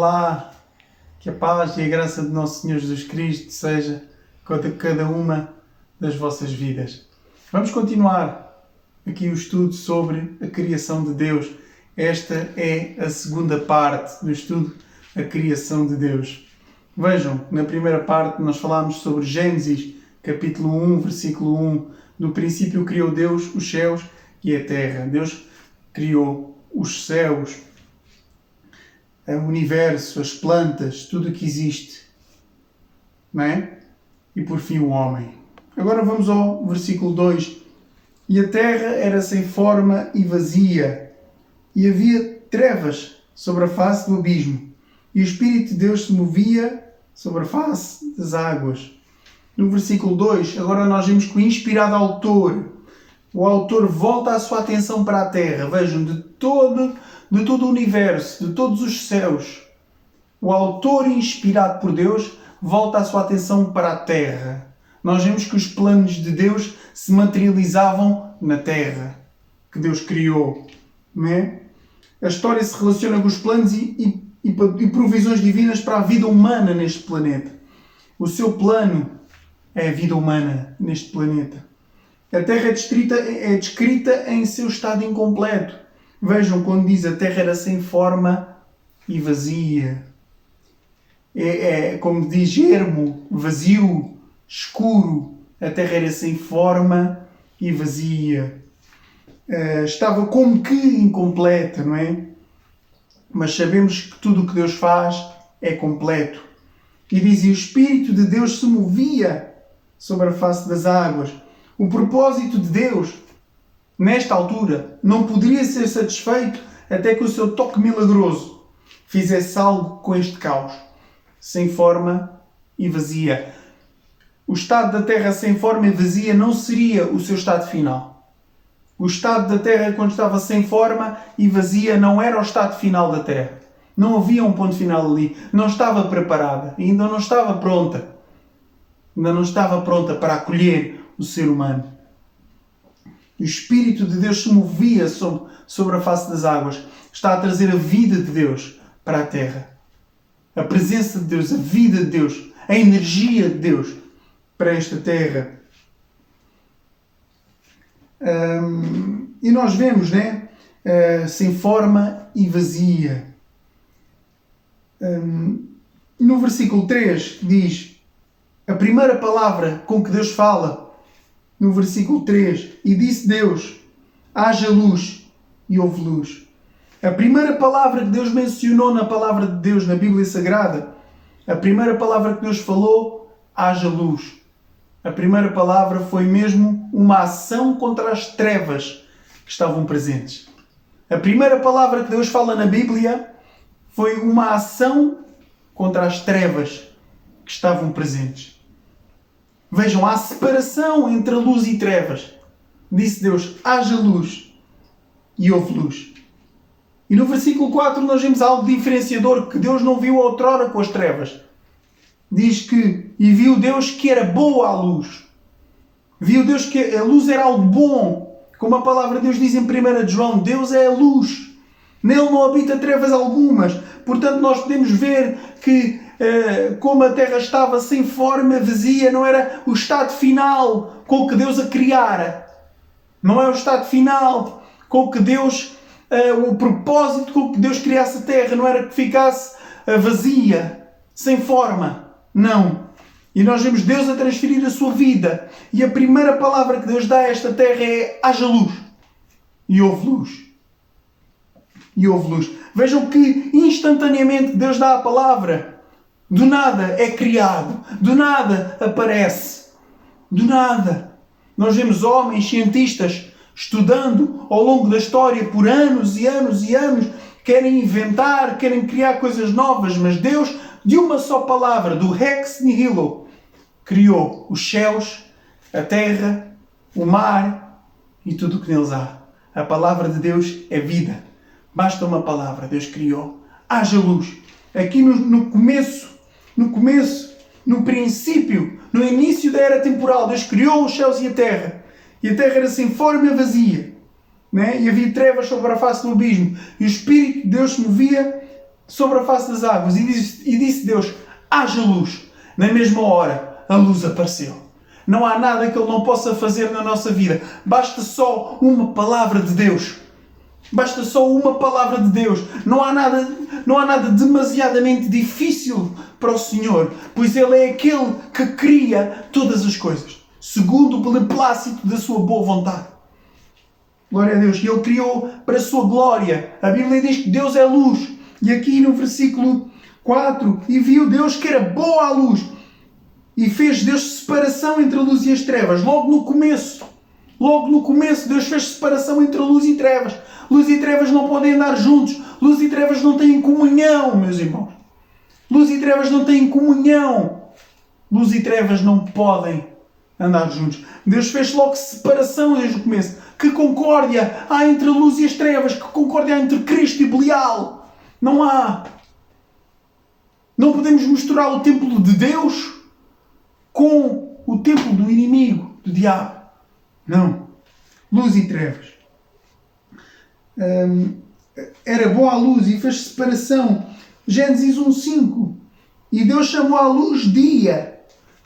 Olá, que a paz e a graça de nosso Senhor Jesus Cristo seja com cada uma das vossas vidas. Vamos continuar aqui o estudo sobre a criação de Deus. Esta é a segunda parte do estudo, a criação de Deus. Vejam, na primeira parte nós falámos sobre Gênesis, capítulo 1, versículo 1. No princípio criou Deus os céus e a terra. Deus criou os céus, o universo, as plantas, tudo o que existe. Não é? E por fim o homem. Agora vamos ao versículo 2. E a terra era sem forma e vazia, e havia trevas sobre a face do abismo, e o Espírito de Deus se movia sobre a face das águas. No versículo 2, agora nós vemos que o inspirado autor, o autor volta a sua atenção para a terra. Vejam, de todo o universo, de todos os céus, o autor inspirado por Deus volta a sua atenção para a terra. Nós vemos que os planos de Deus se materializavam na terra que Deus criou. Não é? A história se relaciona com os planos e provisões divinas para a vida humana neste planeta. O seu plano é a vida humana neste planeta. A Terra é descrita em seu estado incompleto. Vejam quando diz a Terra era sem forma e vazia. Como diz ermo, vazio, escuro. A Terra era sem forma e vazia. Estava como que incompleta, não é? Mas sabemos que tudo o que Deus faz é completo. E diz, e o Espírito de Deus se movia sobre a face das águas. O propósito de Deus, nesta altura, não poderia ser satisfeito até que o seu toque milagroso fizesse algo com este caos, sem forma e vazia. O estado da terra sem forma e vazia não seria o seu estado final. O estado da terra, quando estava sem forma e vazia, não era o estado final da terra. Não havia um ponto final ali. Não estava preparada. Ainda não estava pronta. Ainda não estava pronta para acolher o ser humano. O Espírito de Deus se movia sobre a face das águas. Está a trazer a vida de Deus para a terra. A presença de Deus, a vida de Deus, a energia de Deus para esta terra. E nós vemos, né? Sem forma e vazia. No versículo 3 diz a primeira palavra com que Deus fala, no versículo 3, e disse Deus, haja luz, e houve luz. A primeira palavra que Deus mencionou na palavra de Deus, na Bíblia Sagrada, a primeira palavra que Deus falou, haja luz. A primeira palavra foi mesmo uma ação contra as trevas que estavam presentes. A primeira palavra que Deus fala na Bíblia foi uma ação contra as trevas que estavam presentes. Vejam, há separação entre a luz e trevas. Disse Deus, haja luz, e houve luz. E no versículo 4 nós vemos algo diferenciador que Deus não viu outrora com as trevas. Diz que, e viu Deus que era boa a luz. Viu Deus que a luz era algo bom. Como a palavra de Deus diz em 1 João, Deus é a luz. Nele não habita trevas algumas. Portanto, nós podemos ver que, como a terra estava sem forma, vazia, não era o estado final com que Deus a criara. Não é o estado final com que Deus, o propósito com que Deus criasse a terra, não era que ficasse vazia, sem forma. Não. E nós vemos Deus a transferir a sua vida. E a primeira palavra que Deus dá a esta terra é haja luz. E houve luz. E houve luz. Vejam que instantaneamente Deus dá a palavra. Do nada é criado. Do nada aparece. Do nada. Nós vemos homens, cientistas, estudando ao longo da história por anos e anos e anos. Querem inventar, querem criar coisas novas. Mas Deus, de uma só palavra, do Rex Nihilo, criou os céus, a terra, o mar e tudo o que neles há. A palavra de Deus é vida. Basta uma palavra. Deus criou. Haja luz. Aqui no começo, no princípio, no início da era temporal, Deus criou os céus e a terra. E a terra era sem forma e vazia. Né? E havia trevas sobre a face do abismo. E o Espírito de Deus se movia sobre a face das águas. E disse Deus, haja luz. Na mesma hora, a luz apareceu. Não há nada que Ele não possa fazer na nossa vida. Basta só uma palavra de Deus. Basta só uma palavra de Deus. Não há nada demasiadamente difícil para o Senhor, pois Ele é aquele que cria todas as coisas, segundo o beneplácito da sua boa vontade. Glória a Deus. E Ele criou para a sua glória. A Bíblia diz que Deus é luz. E aqui no versículo 4, e viu Deus que era boa a luz. E fez Deus separação entre a luz e as trevas. Logo no começo, Deus fez separação entre a luz e trevas. Luz e trevas não podem andar juntos. Luz e trevas não têm comunhão, meus irmãos. Luz e trevas não têm comunhão. Luz e trevas não podem andar juntos. Deus fez logo separação desde o começo. Que concórdia há entre a luz e as trevas. Que concórdia há entre Cristo e Belial. Não há. Não podemos misturar o templo de Deus com o templo do inimigo, do diabo. Não. Luz e trevas. Era boa a luz e fez separação. Gênesis 1:5. E Deus chamou a luz dia.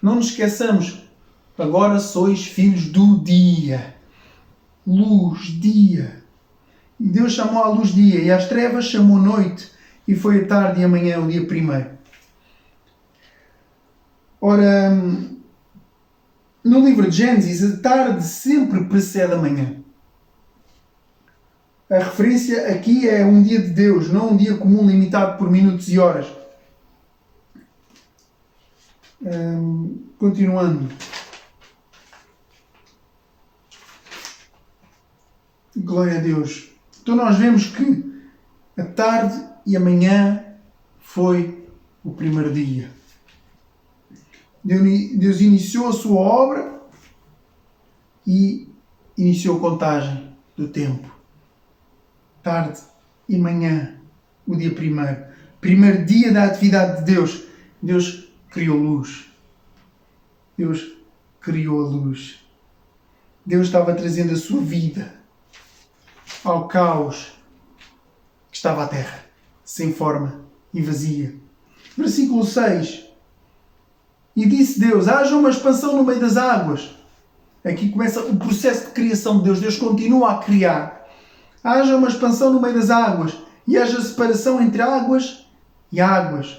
Não nos esqueçamos. Agora sois filhos do dia. Luz, dia. E Deus chamou a luz dia. E às trevas chamou noite. E foi a tarde e amanhã o dia primeiro. Ora, no livro de Gênesis, a tarde sempre precede a manhã. A referência aqui é um dia de Deus, não um dia comum limitado por minutos e horas. Continuando. Glória a Deus. Então nós vemos que a tarde e a manhã foi o primeiro dia. Deus iniciou a sua obra e iniciou a contagem do tempo. Tarde e manhã, o dia primeiro. Primeiro dia da atividade de Deus. Deus criou luz. Deus criou a luz. Deus estava trazendo a sua vida ao caos que estava à terra, sem forma e vazia. Versículo 6. E disse Deus, haja uma expansão no meio das águas. Aqui começa o processo de criação de Deus. Deus continua a criar. Haja uma expansão no meio das águas e haja separação entre águas e águas.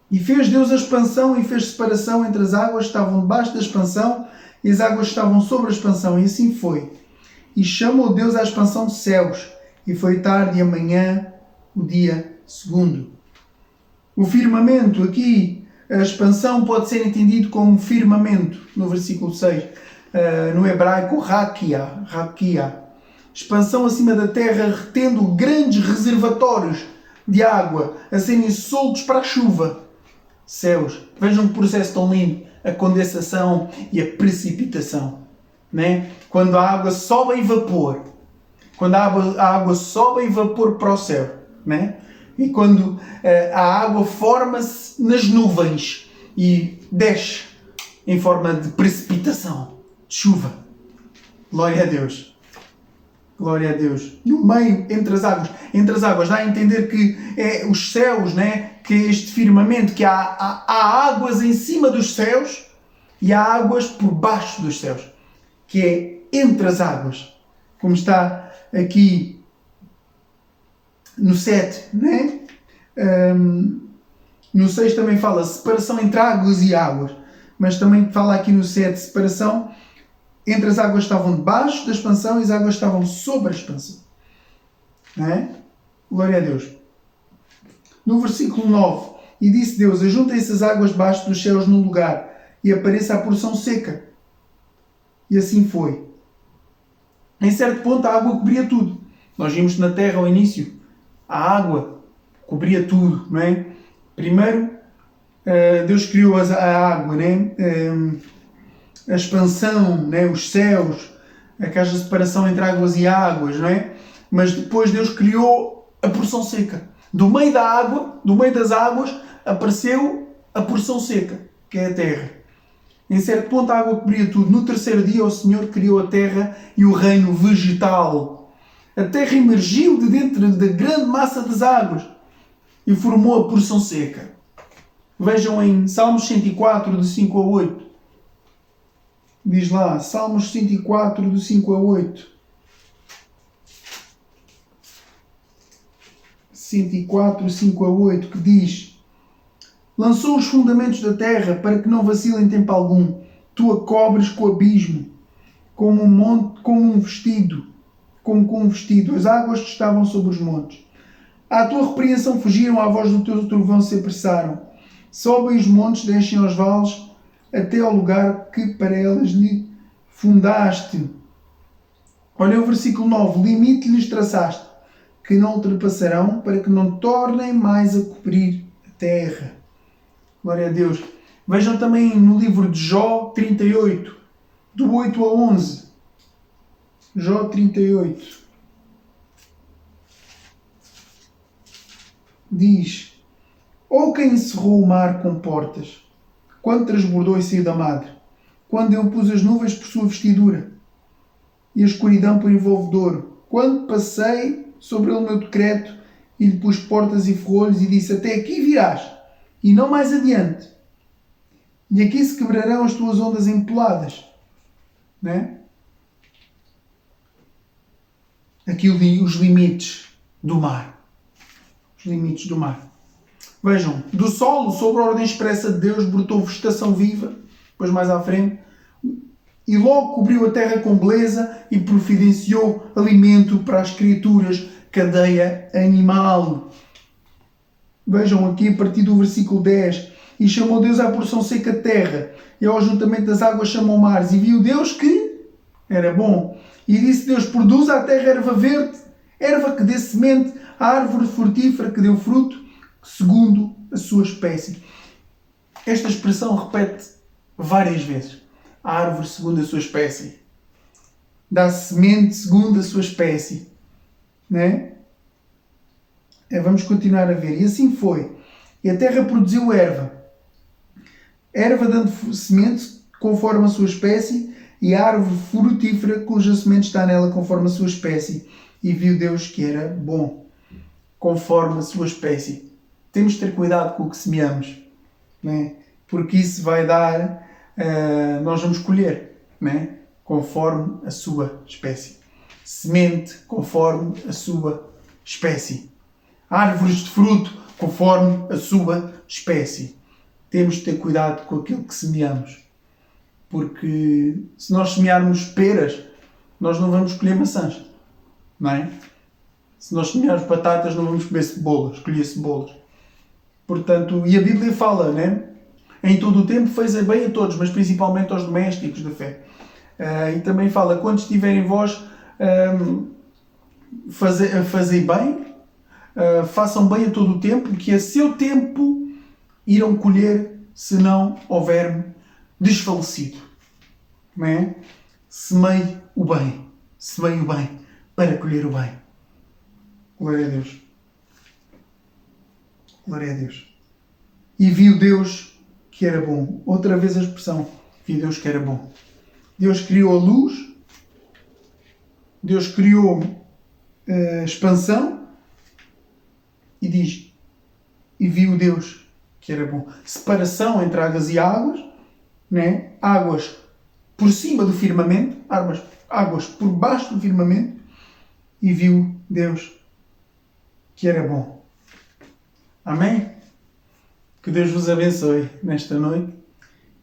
E fez Deus a expansão e fez separação entre as águas que estavam debaixo da expansão e as águas que estavam sobre a expansão. E assim foi. E chamou Deus à expansão dos céus. E foi tarde e amanhã o dia segundo. O firmamento aqui, a expansão pode ser entendido como firmamento, no versículo 6. No hebraico, rakia. Expansão acima da terra, retendo grandes reservatórios de água a serem soltos para a chuva. Céus. Vejam que processo tão lindo. A condensação e a precipitação. Né? Quando a água sobe em vapor. Quando a água sobe em vapor para o céu. Né? E quando a água forma-se nas nuvens e desce em forma de precipitação, de chuva. Glória a Deus. Glória a Deus. No meio, entre as águas, dá a entender que é os céus, né? Que é este firmamento, que há águas em cima dos céus e há águas por baixo dos céus. Que é entre as águas. Como está aqui no 7, né? No 6 também fala separação entre águas e águas. Mas também fala aqui no 7 separação entre as águas que estavam debaixo da expansão e as águas que estavam sobre a expansão. Não é? Glória a Deus. No versículo 9. E disse Deus, ajuntem-se as águas debaixo dos céus num lugar e apareça a porção seca. E assim foi. Em certo ponto a água cobria tudo. Nós vimos na terra ao início. A água cobria tudo. Não é? Primeiro Deus criou a água. Não é? A expansão, né? Os céus, a que haja separação entre águas e águas, não é? Mas depois Deus criou a porção seca. Do meio da água, do meio das águas, apareceu a porção seca, que é a terra. Em certo ponto a água cobria tudo. No terceiro dia o Senhor criou a terra e o reino vegetal. A terra emergiu de dentro da grande massa das águas e formou a porção seca. Vejam em Salmos 104, de 5 a 8. Diz lá, Salmos 104, de 5 a 8. 104, 5 a 8, que diz: lançou os fundamentos da terra para que não vacile em tempo algum. Tu a cobres com o abismo, como com um vestido. As águas estavam sobre os montes. À tua repreensão fugiram, à voz do teu trovão se apressaram. Sobem os montes, descem aos vales, até ao lugar que para elas lhe fundaste. Olha o versículo 9. Limite lhes traçaste, que não ultrapassarão, para que não tornem mais a cobrir a terra. Glória a Deus. Vejam também no livro de Jó 38, do 8 a 11. Jó 38. Diz: ou quem encerrou o mar com portas, quando transbordou e saiu da madre, quando eu pus as nuvens por sua vestidura e a escuridão por envolvedor, quando passei sobre ele o meu decreto e lhe pus portas e ferrolhos e disse: até aqui virás e não mais adiante, e aqui se quebrarão as tuas ondas empoladas. Não é? Aqui os limites do mar. Os limites do mar. Vejam, do solo, sobre a ordem expressa de Deus, brotou vegetação viva, depois mais à frente, e logo cobriu a terra com beleza e providenciou alimento para as criaturas, cadeia animal. Vejam aqui a partir do versículo 10. E chamou Deus à porção seca terra, e ao ajuntamento das águas chamou mares, e viu Deus que era bom. E disse Deus: produza a terra erva verde, erva que dê semente, a árvore frutífera que deu fruto, segundo a sua espécie. Esta expressão repete várias vezes. A árvore segundo a sua espécie. Dá semente segundo a sua espécie. Não é? Vamos continuar a ver. E assim foi. E a terra produziu erva. Erva dando semente conforme a sua espécie, e a árvore frutífera cuja semente está nela conforme a sua espécie. E viu Deus que era bom, conforme a sua espécie. Temos de ter cuidado com o que semeamos, não é? Porque isso vai dar, nós vamos colher, não é? Conforme a sua espécie. Semente conforme a sua espécie. Árvores de fruto conforme a sua espécie. Temos de ter cuidado com aquilo que semeamos. Porque se nós semearmos peras, nós não vamos colher maçãs, não é? Se nós semearmos batatas, não vamos colher cebolas. Portanto, e a Bíblia fala, né? Em todo o tempo fazei bem a todos, mas principalmente aos domésticos da fé. E também fala: quando estiverem vós, fazei bem, façam bem a todo o tempo, que a seu tempo irão colher, se não houver desfalecido. Não é? Semei o bem para colher o bem. Glória a Deus. Glória a Deus. E viu Deus que era bom. Outra vez a expressão: viu Deus que era bom. Deus criou a luz. Deus criou a expansão. E diz: e viu Deus que era bom. Separação entre águas e águas. Né? Águas por cima do firmamento. Águas por baixo do firmamento. E viu Deus que era bom. Amém? Que Deus vos abençoe nesta noite,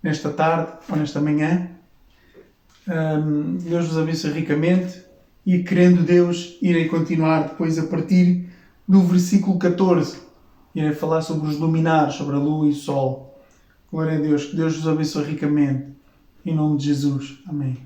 nesta tarde ou nesta manhã. Deus vos abençoe ricamente, e querendo Deus, irei continuar depois a partir do versículo 14. Irei falar sobre os luminares, sobre a lua e o sol. Glória a Deus. Que Deus vos abençoe ricamente. Em nome de Jesus. Amém.